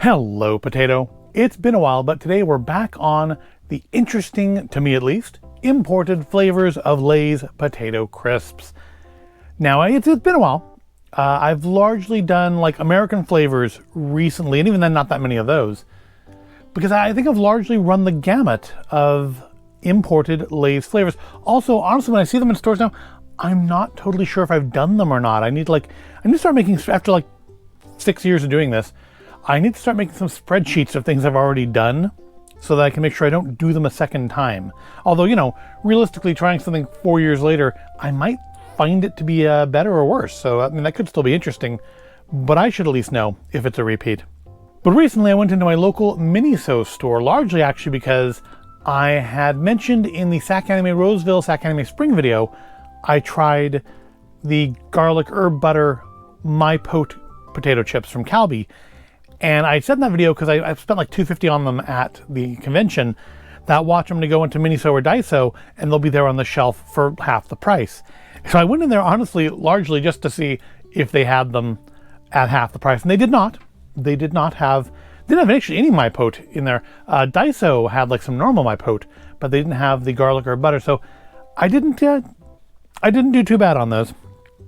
Hello, potato. It's been a while, but today we're back on the interesting, to me at least, imported flavors of Lay's potato crisps. Now, it's been a while. I've largely done like American flavors recently, and even then not that many of those, because I think I've largely run the gamut of imported Lay's flavors. Also, honestly, when I see them in stores now, I'm not totally sure if I've done them or not. I need to start making, after like 6 years of doing this, I need to start making some spreadsheets of things I've already done so that I can make sure I don't do them a second time. Although, you know, realistically trying something 4 years later, I might find it to be better or worse. So, I mean, that could still be interesting, but I should at least know if it's a repeat. But recently I went into my local Miniso store, largely actually because I had mentioned in the Sac Anime Roseville, Sac Anime Spring video, I tried the garlic herb butter My Pote potato chips from Calbee. And I said in that video, because I spent like $2.50 on them at the convention, that watch them to go into Miniso or Daiso and they'll be there on the shelf for half the price. So I went in there honestly, largely just to see if they had them at half the price. And they did not. They didn't have actually any My Pote in there. Daiso had like some normal My Pote, but they didn't have the garlic or butter. So I didn't do too bad on those.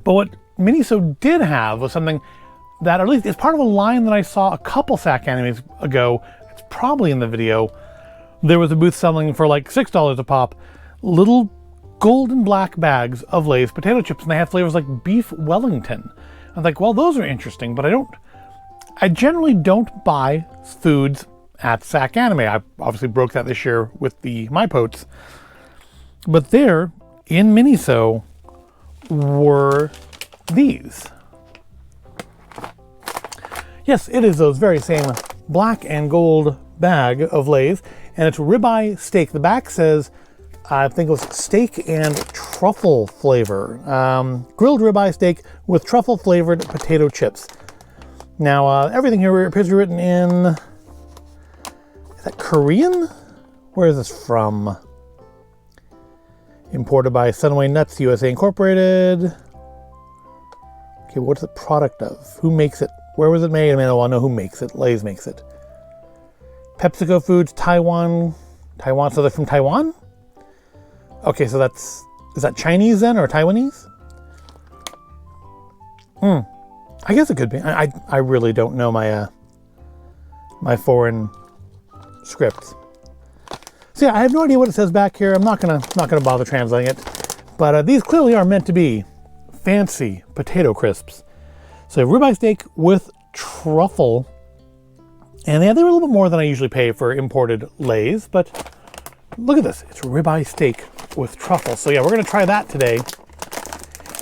But what Miniso did have was something that, at least, is part of a line that I saw a couple Sac Animes ago. It's probably in the video. There was a booth selling for like $6 a pop, little golden black bags of Lay's potato chips, and they had flavors like beef Wellington. I was like, well, those are interesting, but I generally don't buy foods at Sac Anime. I obviously broke that this year with the My Potes. But there, in Miniso, were these. Yes, it is those very same black and gold bag of Lay's, and it's ribeye steak. The back says, I think it was steak and truffle flavor. Grilled ribeye steak with truffle flavored potato chips. Now, everything here appears to be written in, is that Korean? Where is this from? Imported by Sunway Nuts USA Incorporated. Okay, what's the product of? Who makes it? Where was it made? I mean, I want to know who makes it. Lay's makes it. PepsiCo Foods, Taiwan. So they're from Taiwan? Okay, so is that Chinese then, or Taiwanese? I guess it could be. I really don't know my my foreign scripts. So yeah, I have no idea what it says back here. I'm not gonna bother translating it. But these clearly are meant to be fancy potato crisps. So ribeye steak with truffle, and they were a little bit more than I usually pay for imported Lay's, but look at this, it's ribeye steak with truffle. So yeah, we're gonna try that today.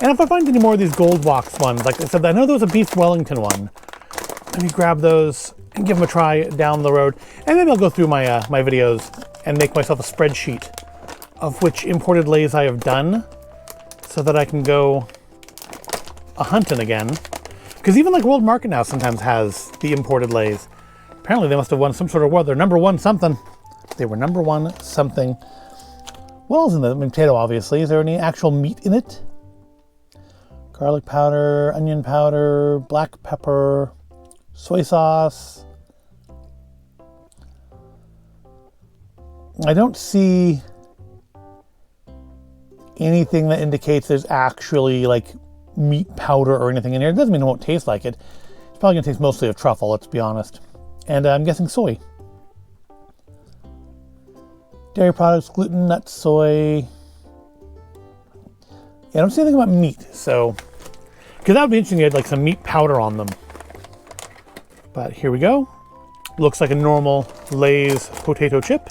And if I find any more of these gold box ones, like I said, I know there was a beef Wellington one. Let me grab those and give them a try down the road. And maybe I'll go through my my videos and make myself a spreadsheet of which imported Lay's I have done, so that I can go a-hunting again. Because even like World Market now sometimes has the imported Lay's. Apparently they must have won some sort of award. They're number one something. They were number one something. What else in the potato, obviously? Is there any actual meat in it? Garlic powder, onion powder, black pepper, soy sauce. I don't see anything that indicates there's actually like meat powder or anything in here. It doesn't mean it won't taste like it. It's probably gonna taste mostly of truffle, let's be honest. And I'm guessing soy. Dairy products, gluten, nuts, soy. Yeah, I don't see anything about meat, so, because that would be interesting to get like some meat powder on them. But here we go. Looks like a normal Lay's potato chip.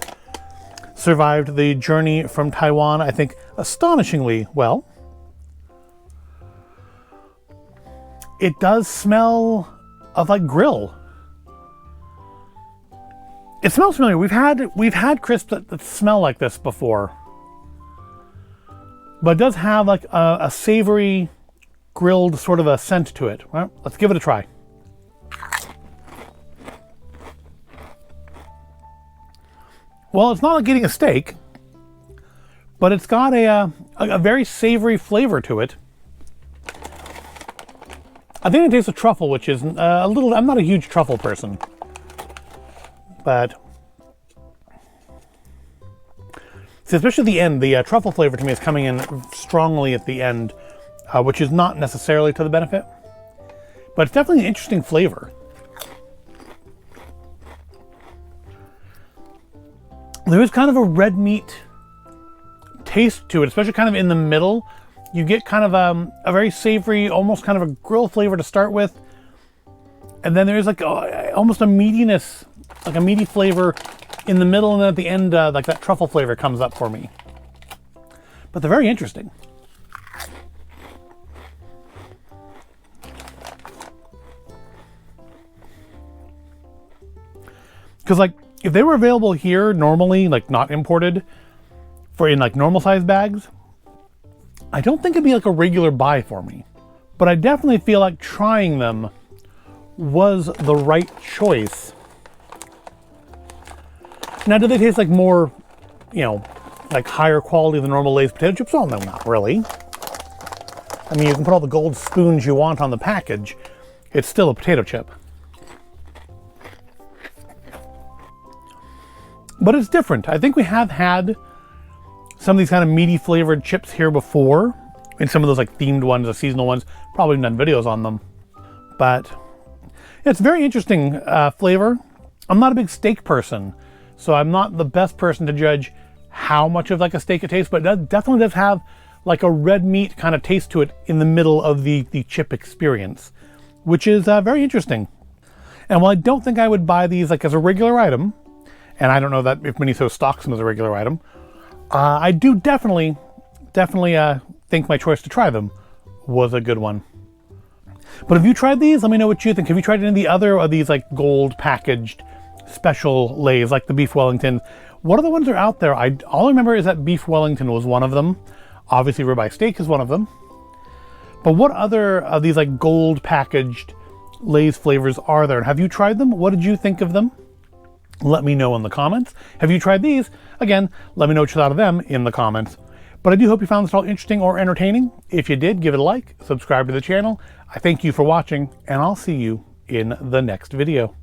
Survived the journey from Taiwan, I think, astonishingly well. It does smell of like grill. It smells familiar. We've had crisps that smell like this before, but it does have like a savory grilled sort of a scent to it. Well, let's give it a try. Well, it's not like eating a steak, but it's got a very savory flavor to it. I think it tastes of truffle, which is a little, I'm not a huge truffle person. But see, especially the end, the truffle flavor to me is coming in strongly at the end, which is not necessarily to the benefit, but it's definitely an interesting flavor. There is kind of a red meat taste to it, especially kind of in the middle. You get kind of a very savory, almost kind of a grill flavor to start with. And then there's like almost a meatiness, like a meaty flavor in the middle, and then at the end, like that truffle flavor comes up for me. But they're very interesting. Because like, if they were available here normally, like not imported, for in like normal size bags, I don't think it'd be like a regular buy for me. But I definitely feel like trying them was the right choice. Now, do they taste like more, you know, like higher quality than normal Lay's potato chips? Well, no, not really. I mean, you can put all the gold spoons you want on the package. It's still a potato chip. But it's different. I think we have had some of these kind of meaty flavored chips here before, in some of those like themed ones, the seasonal ones. Probably done videos on them. But it's very interesting flavor. I'm not a big steak person, so I'm not the best person to judge how much of like a steak it tastes, but it definitely does have like a red meat kind of taste to it in the middle of the chip experience, which is very interesting. And while I don't think I would buy these like as a regular item, and I don't know that if Miniso stocks them as a regular item, I do definitely think my choice to try them was a good one. But have you tried these? Let me know what you think. Have you tried any of the other of these like gold packaged special Lays, like the beef Wellington? What other ones are out there? All I remember is that beef Wellington was one of them. Obviously ribeye steak is one of them. But what other of these like gold packaged Lay's flavors are there? And have you tried them? What did you think of them? Let me know in the comments. Have you tried these? Again, let me know what you thought of them in the comments. But I do hope you found this all interesting or entertaining. If you did, give it a like, subscribe to the channel. I thank you for watching, and I'll see you in the next video.